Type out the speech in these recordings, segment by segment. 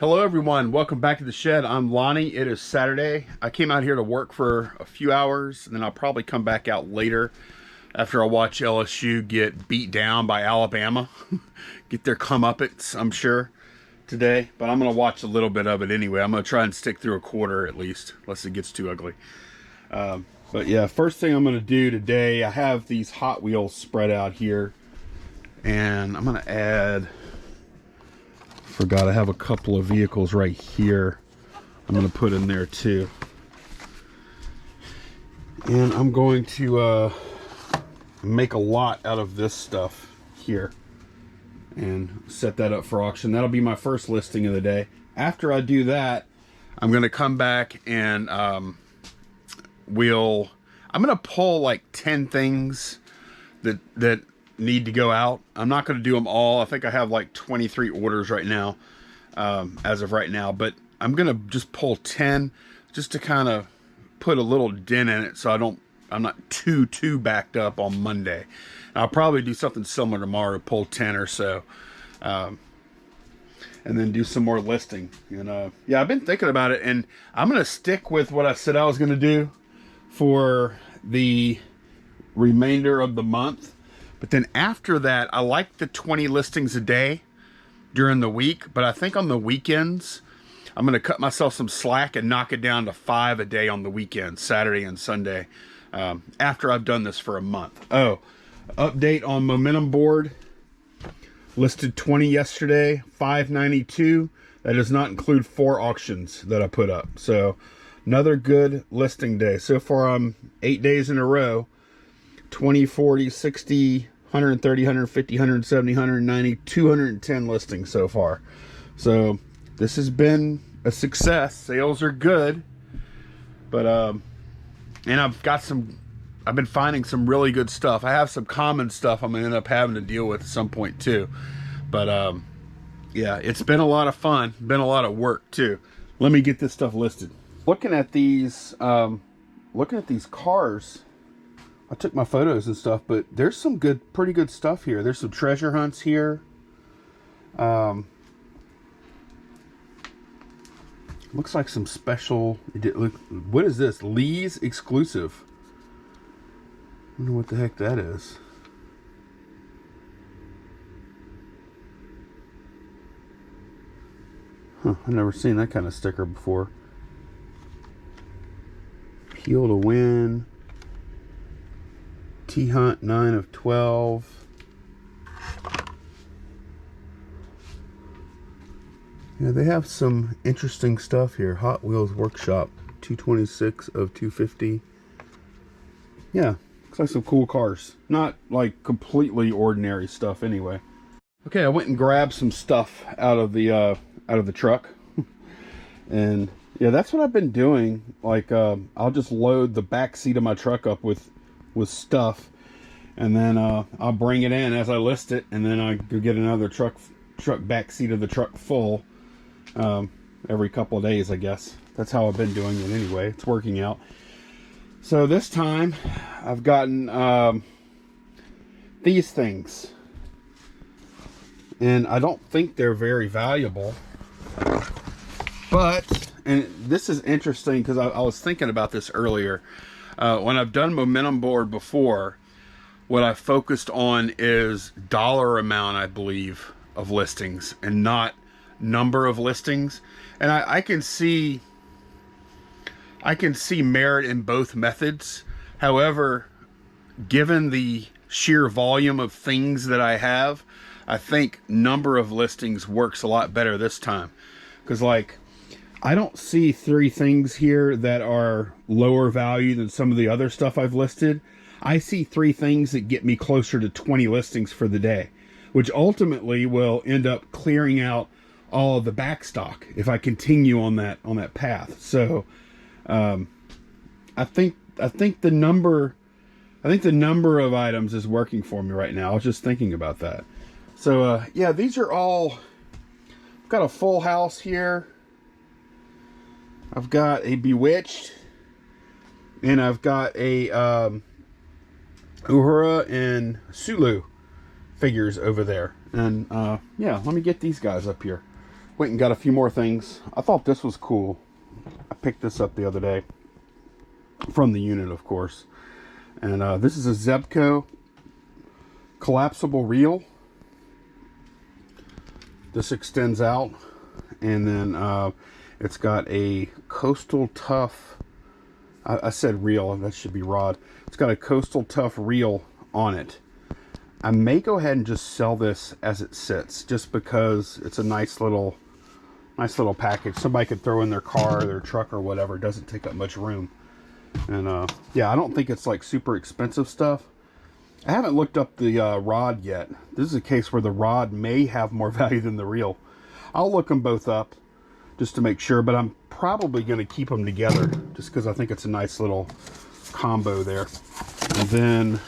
Hello everyone, welcome back to the shed. I'm Lonnie. It is Saturday. I came out here to work for a few hours and then I'll probably come back out later after I watch LSU get beat down by Alabama. Get their comeuppance, I'm sure, today. But I'm going to watch a little bit of it anyway. I'm going to try and stick through a quarter at least, unless it gets too ugly. But yeah, first thing I'm going to do today, I have these Hot Wheels spread out here. And I'm going to add... Forgot I have a couple of vehicles right here I'm going to put in there too. And I'm going to make a lot out of this stuff here and set that up for auction. That'll be my first listing of the day. After I do that, I'm going to come back and I'm going to pull like 10 things that need to go out. I'm not going to do them all. I think I have like 23 orders right now, as of right now, but I'm going to just pull 10 just to kind of put a little dent in it so I'm not too backed up on Monday. And I'll probably do something similar tomorrow, pull 10 or so, and then do some more listing. And yeah, I've been thinking about it, and I'm going to stick with what I said I was going to do for the remainder of the month. But then after that, I like the 20 listings a day during the week. But I think on the weekends, I'm going to cut myself some slack and knock it down to 5 a day on the weekends, Saturday and Sunday, after I've done this for a month. Oh, update on Momentum Board. Listed 20 yesterday, 592. That does not include 4 auctions that I put up. So another good listing day. So far, I'm 8 days in a row. 20, 40, 60, 130, 150, 170, 190, 210 listings so far. So this has been a success. Sales are good. But, and I've been finding some really good stuff. I have some common stuff I'm going to end up having to deal with at some point too. But, yeah, it's been a lot of fun. Been a lot of work too. Let me get this stuff listed. Looking at these cars, I took my photos and stuff, but there's some pretty good stuff here. There's some treasure hunts here. Looks like some special. What is this? Lee's exclusive. I wonder what the heck that is. Huh, I've never seen that kind of sticker before. Peel to win. T-Hunt 9 of 12. Yeah, they have some interesting stuff here. Hot Wheels Workshop 226 of 250. Yeah, looks like some cool cars. Not like completely ordinary stuff anyway. Okay, I went and grabbed some stuff out of the truck. And yeah, that's what I've been doing. Like I'll just load the back seat of my truck up with stuff, and then I'll bring it in as I list it, and then I go get another truck back seat of the truck full every couple of days, I guess. That's how I've been doing it anyway. It's working out. So this time I've gotten these things, and I don't think they're very valuable, but, and this is interesting because I was thinking about this earlier. When I've done Momentum Board before, what I focused on is dollar amount, I believe, of listings and not number of listings. And I can see merit in both methods. However, given the sheer volume of things that I have, I think number of listings works a lot better this time. Because, like, I don't see 3 things here that are lower value than some of the other stuff I've listed. I see 3 things that get me closer to 20 listings for the day, which ultimately will end up clearing out all of the back stock if I continue on that path. So I think the number of items is working for me right now. I was just thinking about that. So yeah, these are all, I've got a full house here. I've got a Bewitched, and I've got a Uhura and Sulu figures over there. And yeah, let me get these guys up here. Went and got a few more things. I thought this was cool. I picked this up the other day from the unit, of course. And this is a Zebco collapsible reel. This extends out, and then it's got a Coastal Tough, I said reel, that should be rod. It's got a Coastal Tough reel on it. I may go ahead and just sell this as it sits, just because it's a nice little package. Somebody could throw in their car or their truck or whatever. It doesn't take up much room. And yeah, I don't think it's like super expensive stuff. I haven't looked up the rod yet. This is a case where the rod may have more value than the reel. I'll look them both up just to make sure, but I'm probably going to keep them together just because I think it's a nice little combo there. And then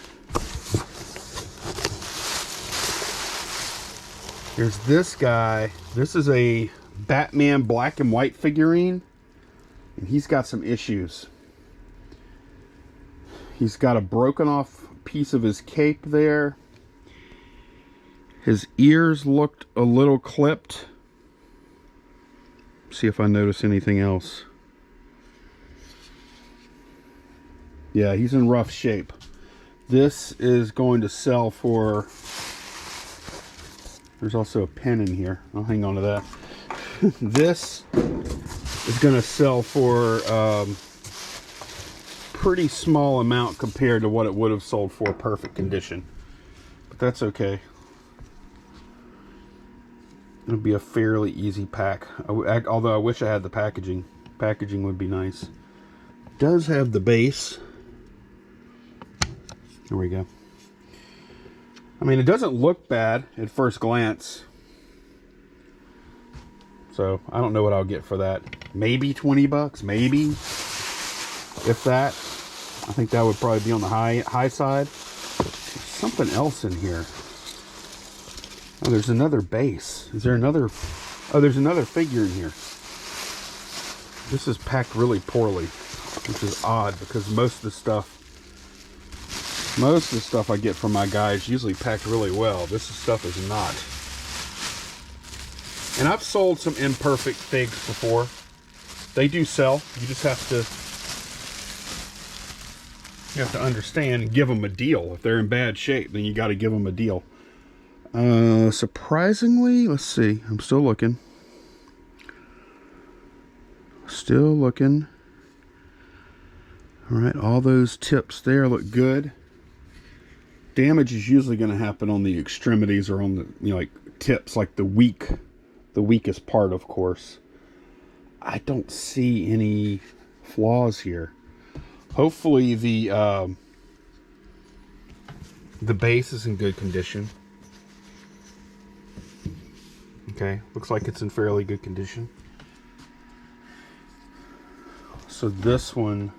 here's this guy. This is a Batman black and white figurine, and he's got some issues. He's got a broken off piece of his cape there. His ears looked a little clipped. See if I notice anything else. Yeah, he's in rough shape. This is going to sell for, there's also a pen in here. I'll hang on to that. This is going to sell for pretty small amount compared to what it would have sold for perfect condition, but that's okay. It'll be a fairly easy pack, although I wish I had the packaging. Packaging would be nice. It does have the base. There we go. I mean, it doesn't look bad at first glance, so I don't know what I'll get for that. Maybe 20 bucks, maybe, if that. I think that would probably be on the high side. There's something else in here. Oh, there's another base. Is there another? Oh, there's another figure in here. This is packed really poorly, which is odd because most of the stuff I get from my guys usually packed really well. This stuff is not. And I've sold some imperfect figs before. They do sell. You just have to understand and give them a deal. If they're in bad shape, then you got to give them a deal. Surprisingly, let's see. I'm still looking. Still looking. All right, all those tips there look good. Damage is usually going to happen on the extremities or on the, like tips, like the weakest part, of course. I don't see any flaws here. Hopefully the base is in good condition. Okay, looks like it's in fairly good condition. So this one,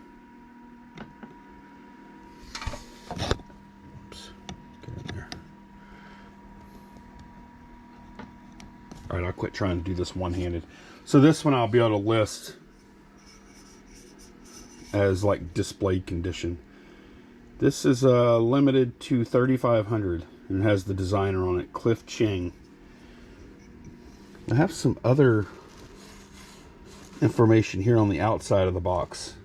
oops, get in there. All right, I'll quit trying to do this one-handed. So this one I'll be able to list as like displayed condition. This is limited to 3,500 and it has the designer on it, Cliff Chang. I have some other information here on the outside of the box,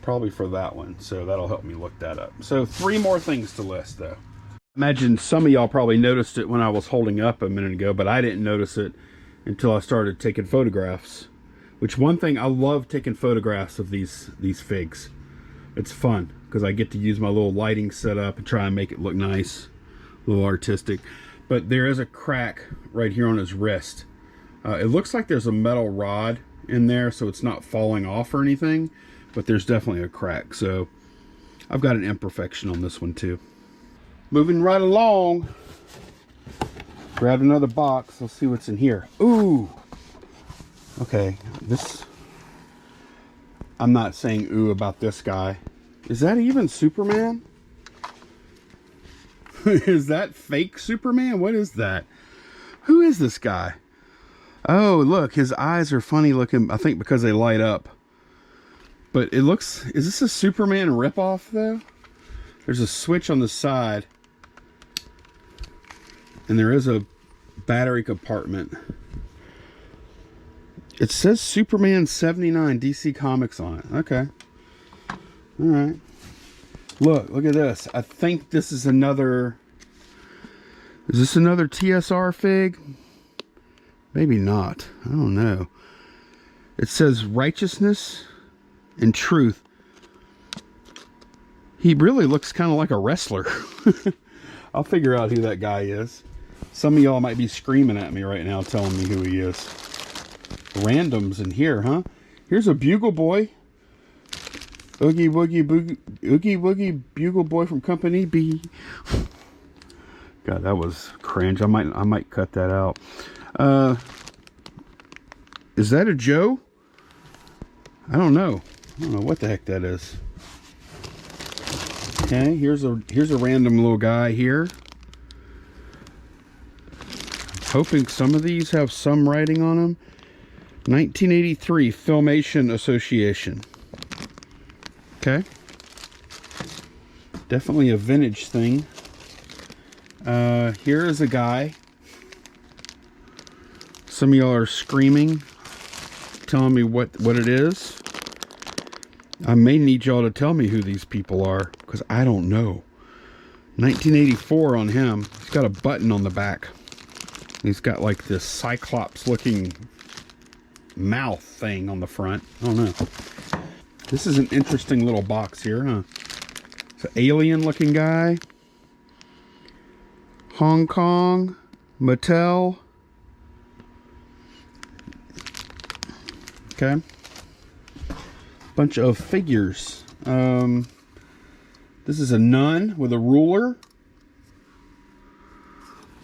probably for that one, so that'll help me look that up. So 3 more things to list though. Imagine some of y'all probably noticed it when I was holding up a minute ago, but I didn't notice it until I started taking photographs. Which, one thing, I love taking photographs of these figs. It's fun because I get to use my little lighting setup and try and make it look nice, a little artistic. But there is a crack right here on his wrist. It looks like there's a metal rod in there, so it's not falling off or anything, but there's definitely a crack. So I've got an imperfection on this one too. Moving right along, grabbed another box. Let's see what's in here. Ooh, okay, this, I'm not saying ooh about this guy. Is that even Superman? Is that fake Superman? What is that? Who is this guy? Oh, look, his eyes are funny looking, I think because they light up. But it looks, is this a Superman ripoff though? There's a switch on the side. And there is a battery compartment. It says Superman 79 DC Comics on it. Okay. Alright. Look at this. I think this is another... Is this another TSR fig? Maybe not. I don't know. It says righteousness and truth. He really looks kind of like a wrestler. I'll figure out who that guy is. Some of y'all might be screaming at me right now telling me who he is. Randoms in here, huh? Here's a Bugle Boy. Oogie Woogie Bugle Boy from Company B. God, that was cringe. I might cut that out. Is that a Joe? I don't know. I don't know what the heck that is. Okay, here's a random little guy here. Hoping some of these have some writing on them. 1983 Filmation Association. Okay. Definitely a vintage thing. Here is a guy. Some of y'all are screaming, telling me what it is. I may need y'all to tell me who these people are, because I don't know. 1984 on him. He's got a button on the back. He's got like this Cyclops looking mouth thing on the front. I don't know. This is an interesting little box here, huh? It's an alien looking guy. Hong Kong. Mattel. Okay. Bunch of figures. This is a nun with a ruler.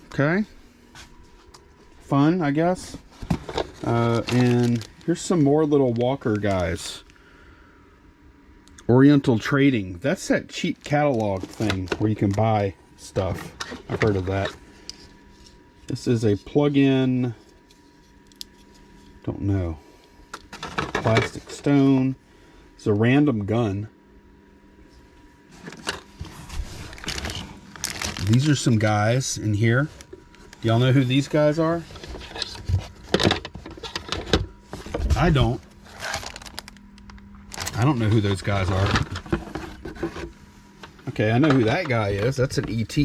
Okay. Fun, I guess. And here's some more little walker guys. Oriental Trading. That's that cheap catalog thing where you can buy stuff. I've heard of that. This is a plug-in. Don't know. Plastic stone. It's a random gun. These are some guys in here. Y'all know who these guys are? I don't. I don't know who those guys are. Okay, I know who that guy is. That's an ET.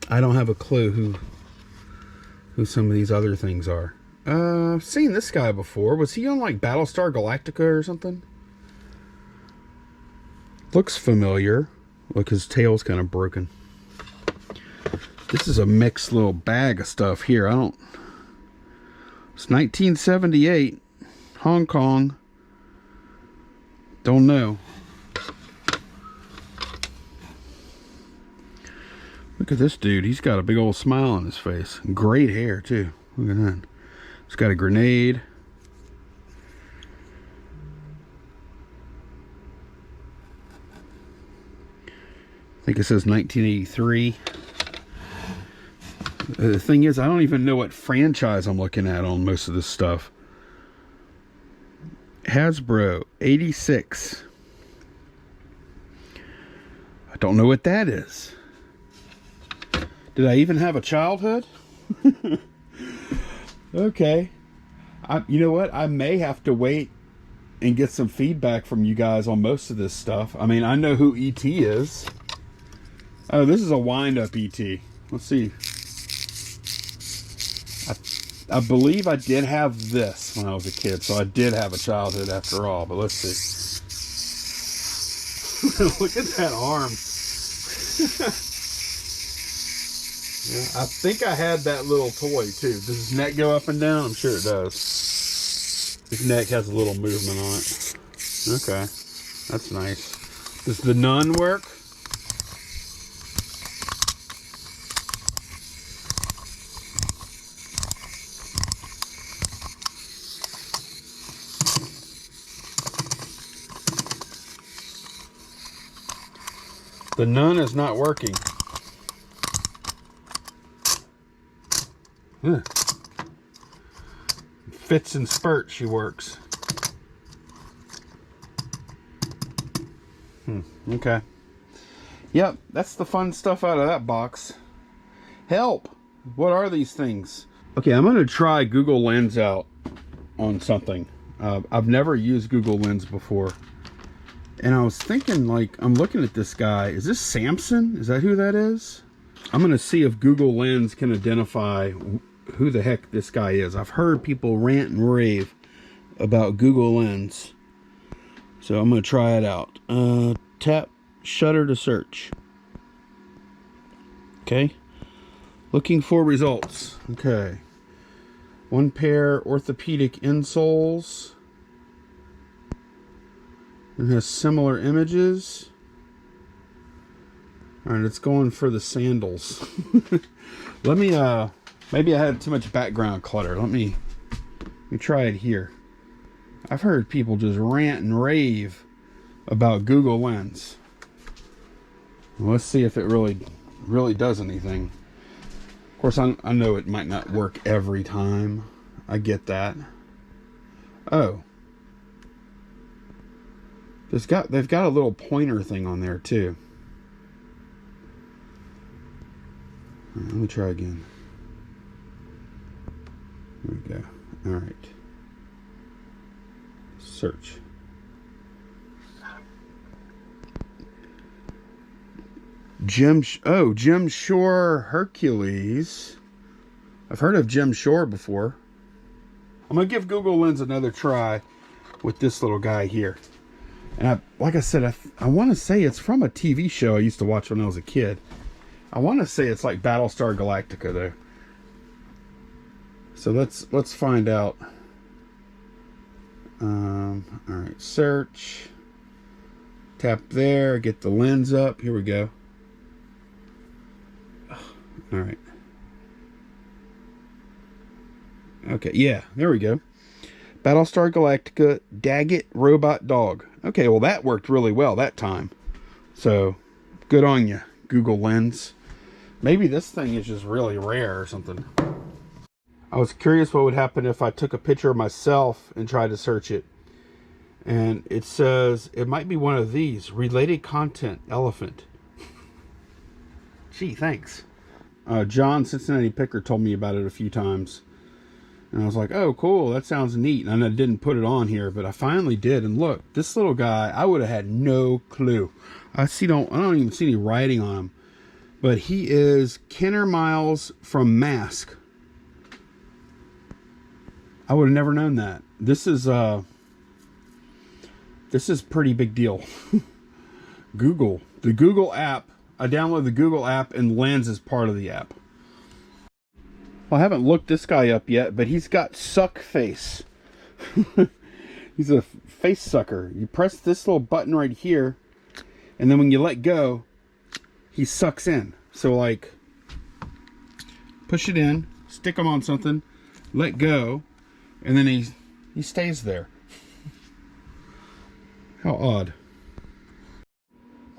I don't have a clue who some of these other things are. I've seen this guy before. Was he on like Battlestar Galactica or something? Looks familiar. Look, his tail's kind of broken. This is a mixed little bag of stuff here. It's 1978. Hong Kong. Don't know. Look at this dude. He's got a big old smile on his face. Great hair, too. Look at that. He's got a grenade. I think it says 1983. The thing is, I don't even know what franchise I'm looking at on most of this stuff. Hasbro, 86. I don't know what that is. Did I even have a childhood? Okay. You know what? I may have to wait and get some feedback from you guys on most of this stuff. I mean, I know who ET is. Oh, this is a wind-up ET. Let's see. I believe I did have this when I was a kid, so I did have a childhood after all, but let's see. Look at that arm. Yeah, I think I had that little toy too. Does his neck go up and down? I'm sure it does. His neck has a little movement on it. Okay, that's nice. Does the nun work? The nun is not working. Huh. Fits and spurts she works. Okay. Yep, that's the fun stuff out of that box. Help! What are these things? Okay, I'm gonna try Google Lens out on something. I've never used Google Lens before. And I was thinking, like, I'm looking at this guy. Is this Samson? Is that who that is? I'm gonna see if Google Lens can identify who the heck this guy is. I've heard people rant and rave about Google Lens. So I'm gonna try it out. Tap shutter to search. Okay. Looking for results. Okay. 1 pair orthopedic insoles. It has similar images. Alright, it's going for the sandals. Let me, maybe I had too much background clutter. Let me try it here. I've heard people just rant and rave about Google Lens. Let's see if it really does anything. Of course, I know it might not work every time. I get that. Oh. They've got a little pointer thing on there too. All right, let me try again. There we go. All right. Search. Jim Shore Hercules. I've heard of Jim Shore before. I'm gonna give Google Lens another try with this little guy here. And like I said, I want to say it's from a TV show I used to watch when I was a kid. I want to say it's like Battlestar Galactica though. So let's find out. All right, search. Tap there, get the lens up. Here we go. All right. Okay, yeah, there we go. Battlestar Galactica, Daggett Robot Dog. Okay, well that worked really well that time. So, good on you, Google Lens. Maybe this thing is just really rare or something. I was curious what would happen if I took a picture of myself and tried to search it. And it says, it might be one of these. Related content, elephant. Gee, thanks. John, Cincinnati Picker, told me about it a few times. And I was like, oh, cool, that sounds neat. And I didn't put it on here, but I finally did. And look, this little guy, I would have had no clue. I don't even see any writing on him. But he is Kenner Miles from Mask. I would have never known that. This is pretty big deal. Google. The Google app. I downloaded the Google app and Lens is part of the app. Well, I haven't looked this guy up yet, but he's got suck face. He's a face sucker. You press this little button right here, and then when you let go, he sucks in. So like, push it in, stick him on something, let go, and then he stays there. How odd.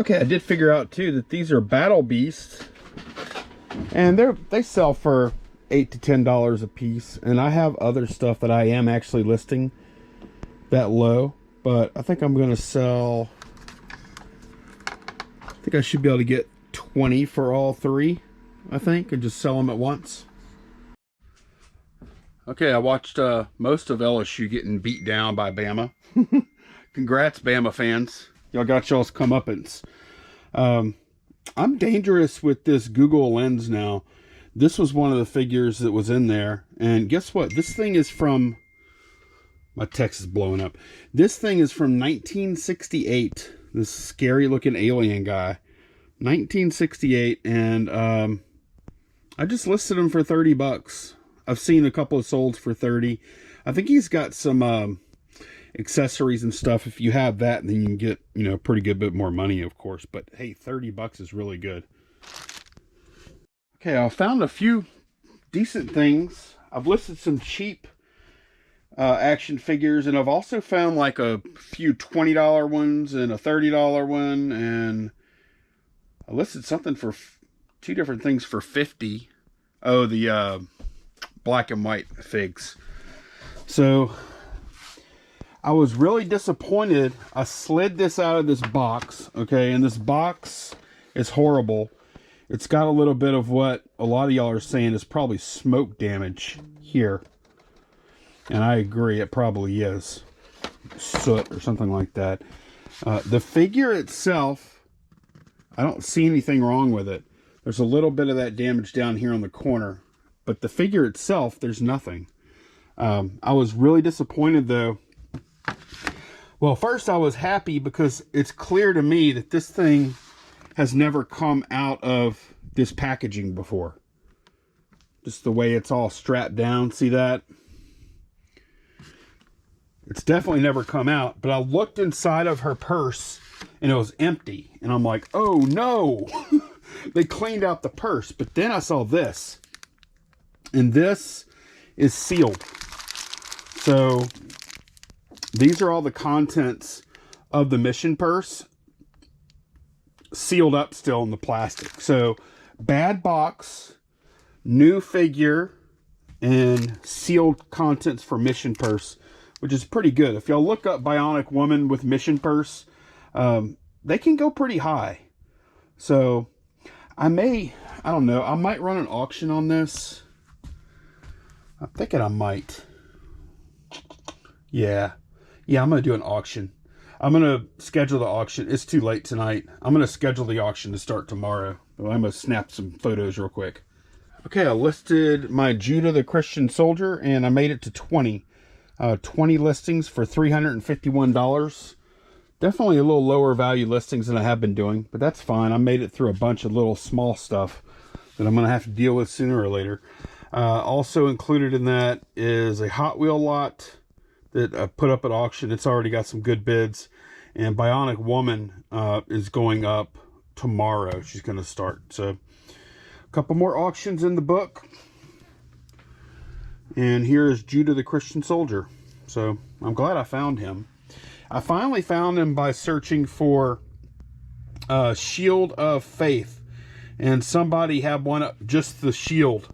Okay, I did figure out too that these are Battle Beasts, and they sell for $8 to $10 a piece, and I have other stuff that I am actually listing that low, but I think I'm gonna sell, I think I should be able to get 20 for all three, I think, and just sell them at once. Okay, I watched most of LSU getting beat down by Bama. Congrats, Bama fans. Y'all got y'all's comeuppance. I'm dangerous with this Google Lens now. This was one of the figures that was in there. And guess what? This thing is from... My text is blowing up. This thing is from 1968. This scary looking alien guy. 1968. And I just listed him for 30 bucks. I've seen a couple of solds for 30. I think he's got some accessories and stuff. If you have that, then you can get, you know, a pretty good bit more money, of course. But hey, 30 bucks is really good. Okay, I found a few decent things. I've listed some cheap action figures, and I've also found like a few $20 ones and a $30 one, and I listed something for two different things for 50. Oh, the black and white figs. So I was really disappointed. I slid this out of this box, okay, and this box is horrible. It's got a little bit of what a lot of y'all are saying is probably smoke damage here. And I agree, it probably is. Soot or something like that. The figure itself, I don't see anything wrong with it. There's a little bit of that damage down here on the corner. But the figure itself, there's nothing. I was really disappointed though. Well, first I was happy because it's clear to me that this thing has never come out of this packaging before. Just the way it's all strapped down, see that? It's definitely never come out, but I looked inside of her purse and it was empty. And I'm like, oh no, they cleaned out the purse. But then I saw this, and this is sealed. So these are all the contents of the mission purse, sealed up still in the plastic. So bad box, new figure, and sealed contents for mission purse, which is pretty good. If y'all look up Bionic Woman with mission purse, they can go pretty high. So I don't know, I might run an auction on this. I'm thinking I might. Yeah, I'm going to do an auction. I'm going to schedule the auction. It's too late tonight. I'm going to schedule the auction to start tomorrow. I'm going to snap some photos real quick. Okay, I listed my Judah the Christian Soldier, and I made it to 20. 20 listings for $351. Definitely a little lower value listings than I have been doing, but that's fine. I made it through a bunch of little small stuff that I'm going to have to deal with sooner or later. Also included in that is a Hot Wheel lot that I put up at auction. It's already got some good bids. And Bionic Woman is going up tomorrow. She's going to start. So a couple more auctions in the book. And here is Judah the Christian Soldier. So I'm glad I found him. I finally found him by searching for Shield of Faith. And somebody had one up, just the shield,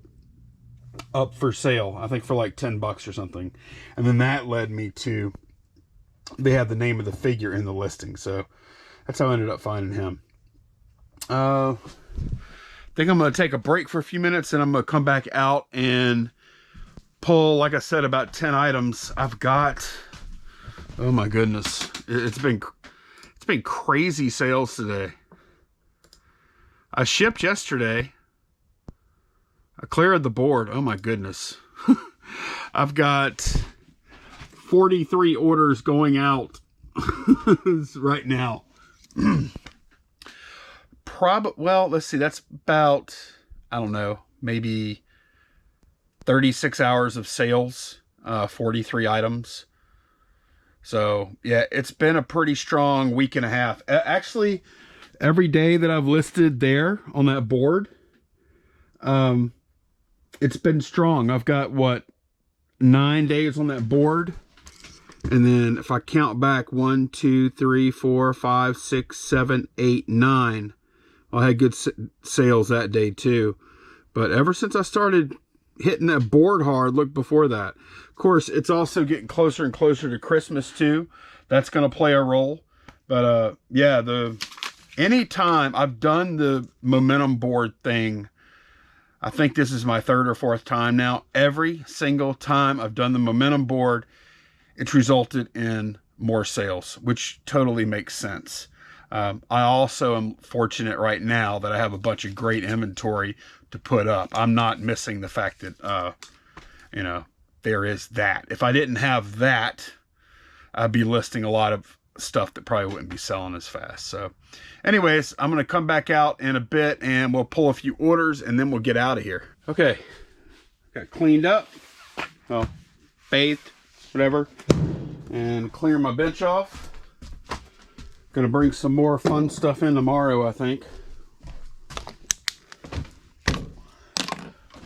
up for sale. I think for like $10 or something. And then that led me to, they had the name of the figure in the listing. So that's how I ended up finding him. I think I'm going to take a break for a few minutes, and I'm going to come back out and pull, like I said, about 10 items. I've got, oh my goodness, it's been crazy sales today. I shipped yesterday. I cleared the board. Oh my goodness. I've got 43 orders going out right now. Well, let's see, that's about, I don't know, maybe 36 hours of sales, 43 items. So yeah, it's been a pretty strong week and a half. Actually, every day that I've listed there on that board, it's been strong. I've got, what, 9 days on that board. And then if I count back, 1, 2, 3, 4, 5, 6, 7, 8, 9. I had good sales that day too. But ever since I started hitting that board hard, look before that. Of course, it's also getting closer and closer to Christmas too. That's going to play a role. But yeah, anytime I've done the momentum board thing, I think this is my 3rd or 4th time now. Every single time I've done the momentum board, it's resulted in more sales, which totally makes sense. I also am fortunate right now that I have a bunch of great inventory to put up. I'm not missing the fact that, you know, there is that. If I didn't have that, I'd be listing a lot of stuff that probably wouldn't be selling as fast. So anyways, I'm going to come back out in a bit and we'll pull a few orders and then we'll get out of here. Okay. Got cleaned up. Well, bathed, whatever. And clear my bench off. Gonna bring some more fun stuff in tomorrow, I think.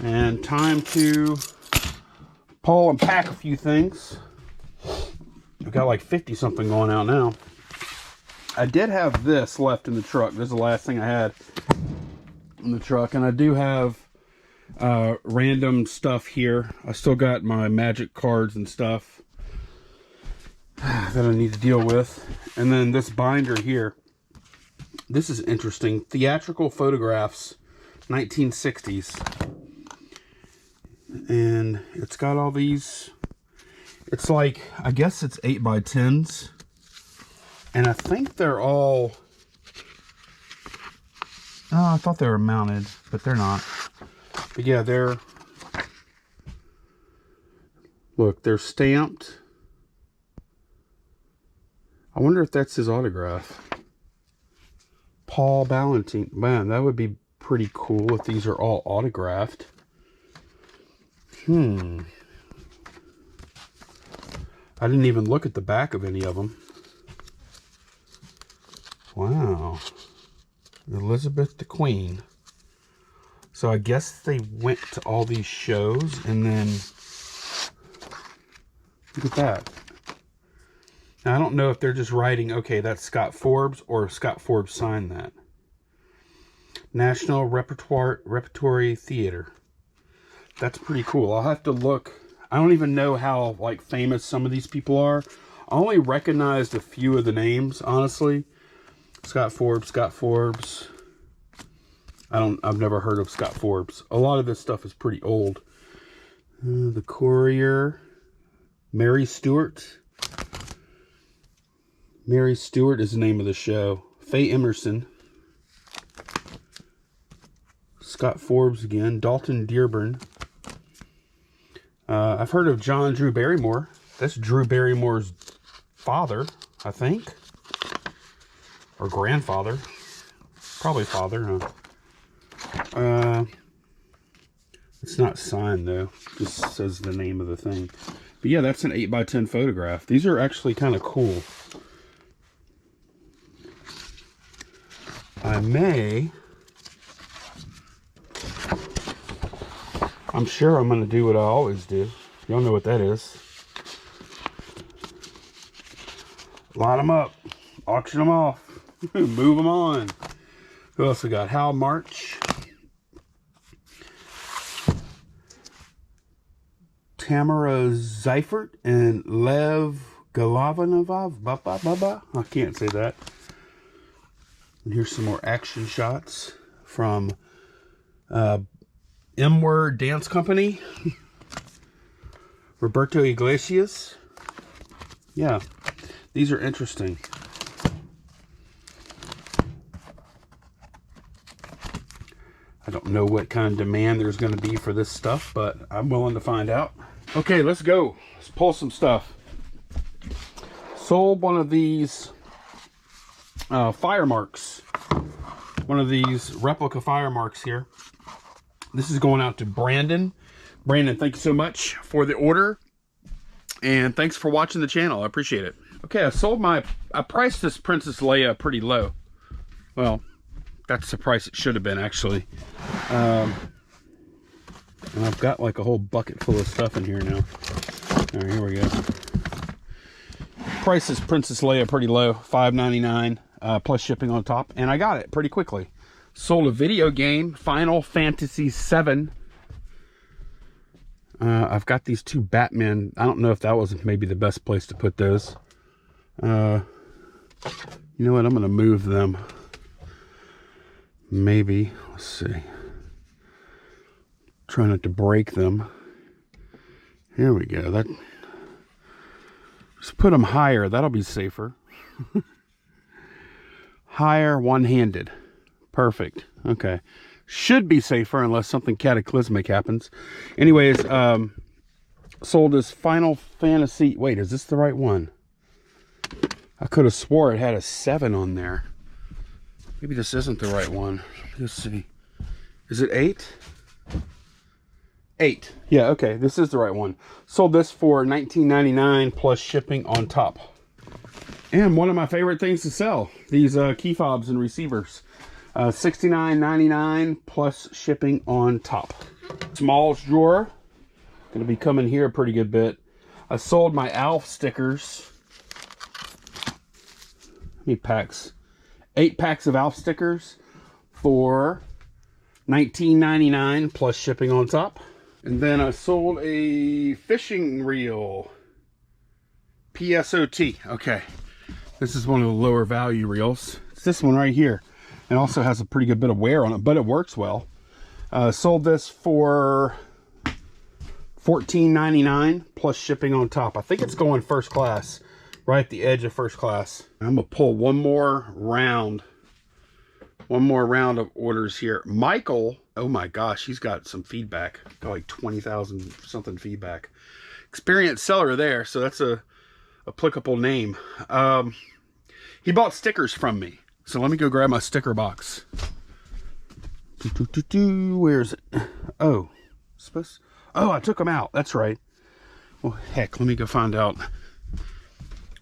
And time to pull and pack a few things. I've got like 50 something going out now. I did have this left in the truck. This is the last thing I had in the truck. And I do have random stuff here. I still got my magic cards and stuff that I need to deal with. And then this binder here. This is interesting. Theatrical photographs 1960s. And it's got all these, it's like, I guess it's 8x10s. And I think they're all, oh, I thought they were mounted, but they're not. But yeah, they're, look, they're stamped. I wonder if that's his autograph. Paul Ballantine. Man, that would be pretty cool if these are all autographed. I didn't even look at the back of any of them. Wow. Elizabeth the Queen. So I guess they went to all these shows and then... Look at that. Now, I don't know if they're just writing, okay, that's Scott Forbes, or Scott Forbes signed that. National Repertory Theater. That's pretty cool. I'll have to look. I don't even know how, like, famous some of these people are. I only recognized a few of the names, honestly. Scott Forbes. I've never heard of Scott Forbes. A lot of this stuff is pretty old. The Courier. Mary Stewart. Mary Stewart is the name of the show. Faye Emerson. Scott Forbes again. Dalton Dearborn. I've heard of John Drew Barrymore. That's Drew Barrymore's father, I think. Or grandfather. Probably father, huh? It's not signed, though. It just says the name of the thing. But yeah, that's an 8x10 photograph. These are actually kind of cool. I'm sure I'm going to do what I always do. Y'all know what that is. Line them up. Auction them off. Move them on. Who else we got? Hal March. Tamara Zeifert and Lev Galovanov. I can't say that. And here's some more action shots from M-Word Dance Company. Roberto Iglesias. Yeah, these are interesting. I don't know what kind of demand there's going to be for this stuff, but I'm willing to find out. Okay, let's go. Let's pull some stuff. Sold one of these fire marks. One of these replica fire marks here. This is going out to Brandon. Brandon, thank you so much for the order. And thanks for watching the channel. I appreciate it. Okay, I priced this Princess Leia pretty low. Well, that's the price it should have been, actually. And I've got like a whole bucket full of stuff in here now. All right, here we go. Price is Princess Leia pretty low, $5.99 plus shipping on top, and I got it pretty quickly. Sold a video game, Final Fantasy VII. I've got these two Batman. I don't know if that was maybe the best place to put those. You know what? I'm going to move them. Maybe. Let's see. Try not to break them. Here we go. Just put them higher. That'll be safer. Higher, one-handed. Perfect. Okay. Should be safer unless something cataclysmic happens. Anyways, sold this Final Fantasy. Wait, is this the right one? I could have swore it had a 7 on there. Maybe this isn't the right one. Let's see. Is it 8? 8. Yeah, okay. This is the right one. Sold this for $19.99 plus shipping on top. And one of my favorite things to sell. These key fobs and receivers. $69.99 plus shipping on top. Smalls drawer. Going to be coming here a pretty good bit. I sold my ALF stickers. How many packs? 8 packs of ALF stickers for $19.99 plus shipping on top. And then I sold a fishing reel. PSOT. Okay. This is one of the lower value reels. It's this one right here. It also has a pretty good bit of wear on it, but it works well. Sold this for $14.99 plus shipping on top. I think it's going first class, right at the edge of first class. I'm gonna pull one more round of orders here. Michael, oh my gosh, he's got some feedback. Got like 20,000 something feedback. Experienced seller there, so that's a applicable name. He bought stickers from me, so let me go grab my sticker box. Where is it? Oh, I took them out. That's right. Well, heck, let me go find out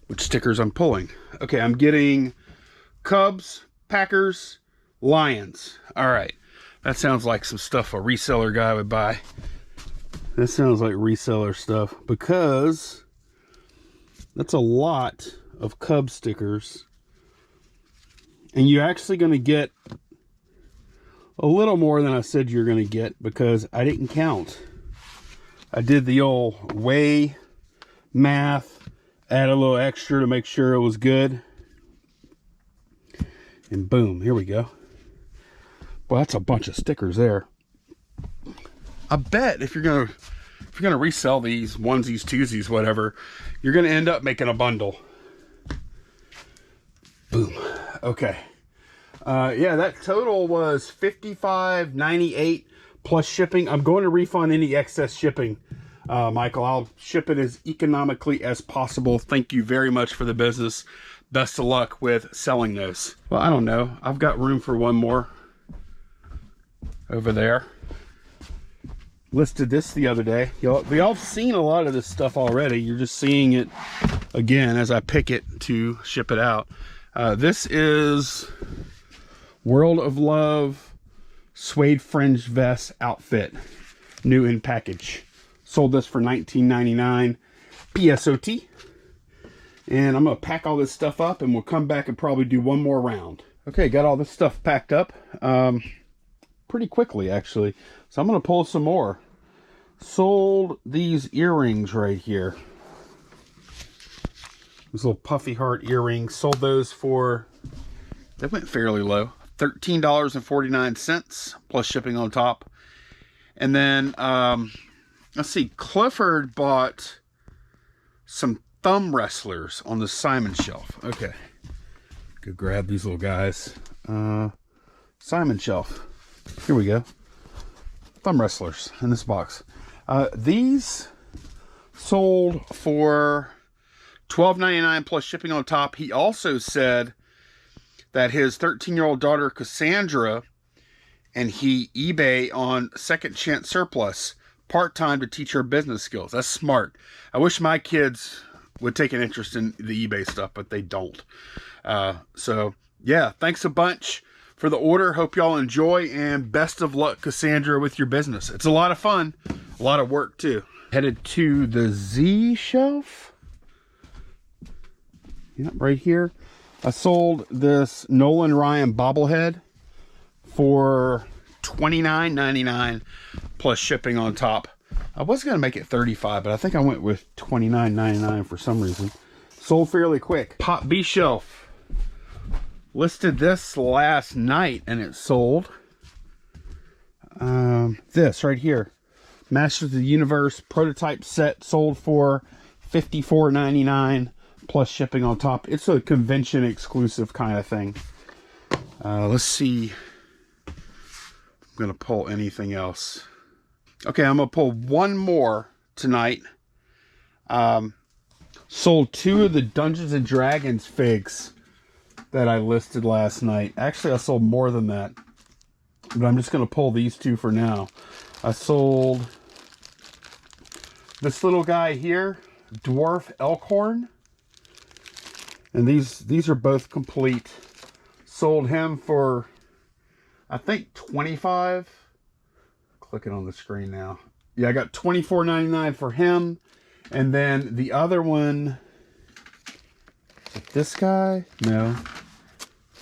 which stickers I'm pulling. Okay, I'm getting Cubs, Packers, Lions. All right, that sounds like some stuff a reseller guy would buy. That sounds like reseller stuff, because that's a lot of Cub stickers, and you're actually going to get a little more than I said you're going to get, because I didn't count. I did the old weigh math, add a little extra to make sure it was good, and boom, here we go. Well, that's a bunch of stickers there. I bet if you're gonna resell these onesies, twosies, whatever, you're gonna end up making a bundle. Boom. Okay. Yeah, that total was $55.98 plus shipping. I'm going to refund any excess shipping, Michael. I'll ship it as economically as possible. Thank you very much for the business. Best of luck with selling those. Well, I don't know. I've got room for one more over there. Listed this the other day. Y'all have seen a lot of this stuff already. You're just seeing it again as I pick it to ship it out. This is World of Love suede fringe vest outfit, new in package. Sold this for $19.99 PSOT. And I'm gonna pack all this stuff up, and we'll come back and probably do one more round. Okay, got all this stuff packed up pretty quickly, actually. So I'm gonna pull some more. Sold these earrings right here. These little puffy heart earrings. Sold those for, they went fairly low, $13.49 plus shipping on top. And then let's see, Clifford bought some thumb wrestlers on the Simon shelf. Okay, go grab these little guys. Simon shelf, here we go. Thumb wrestlers in this box. These sold for $12.99 plus shipping on top. He also said that his 13-year-old daughter Cassandra and he eBay on Second Chance Surplus part-time to teach her business skills. That's smart. I wish my kids would take an interest in the eBay stuff, but they don't. So yeah, thanks a bunch for the order. Hope y'all enjoy, and best of luck, Cassandra, with your business. It's a lot of fun, a lot of work too. Headed to the Z shelf. Yep, right here. I sold this Nolan Ryan bobblehead for $29.99 plus shipping on top. I was going to make it $35, but I think I went with $29.99 for some reason. Sold fairly quick. Pop B shelf. Listed this last night and it sold. This right here. Masters of the Universe prototype set sold for $54.99 plus shipping on top. It's a convention exclusive kind of thing. Let's see if I'm going to pull anything else. Okay, I'm going to pull one more tonight. Sold two of the Dungeons and Dragons figs that I listed last night. Actually, I sold more than that, but I'm just going to pull these two for now. I sold this little guy here, Dwarf Elkhorn, and these are both complete. Sold him for, I think, $25. Clicking on the screen now. Yeah, I got $24.99 for him. And then the other one, this guy? No,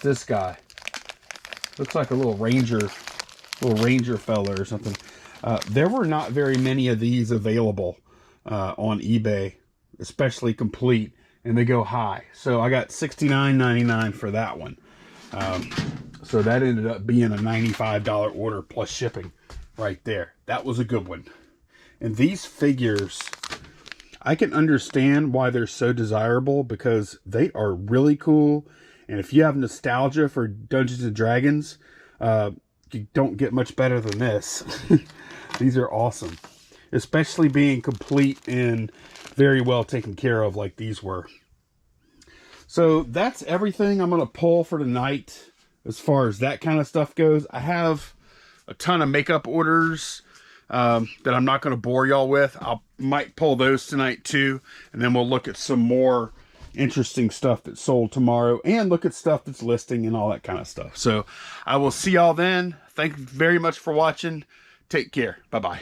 this guy. Looks like a little ranger fella or something. There were not very many of these available on eBay, especially complete, and they go high. So I got $69.99 for that one. So that ended up being a $95 order plus shipping right there. That was a good one. And these figures, I can understand why they're so desirable because they are really cool. And if you have nostalgia for Dungeons and Dragons, you don't get much better than this. These are awesome. Especially being complete and very well taken care of like these were. So that's everything I'm going to pull for tonight as far as that kind of stuff goes. I have a ton of makeup orders that I'm not going to bore y'all with. I might pull those tonight too. And then we'll look at some more interesting stuff that's sold tomorrow and look at stuff that's listing and all that kind of stuff. So I will see y'all then. Thank you very much for watching. Take care. Bye-bye.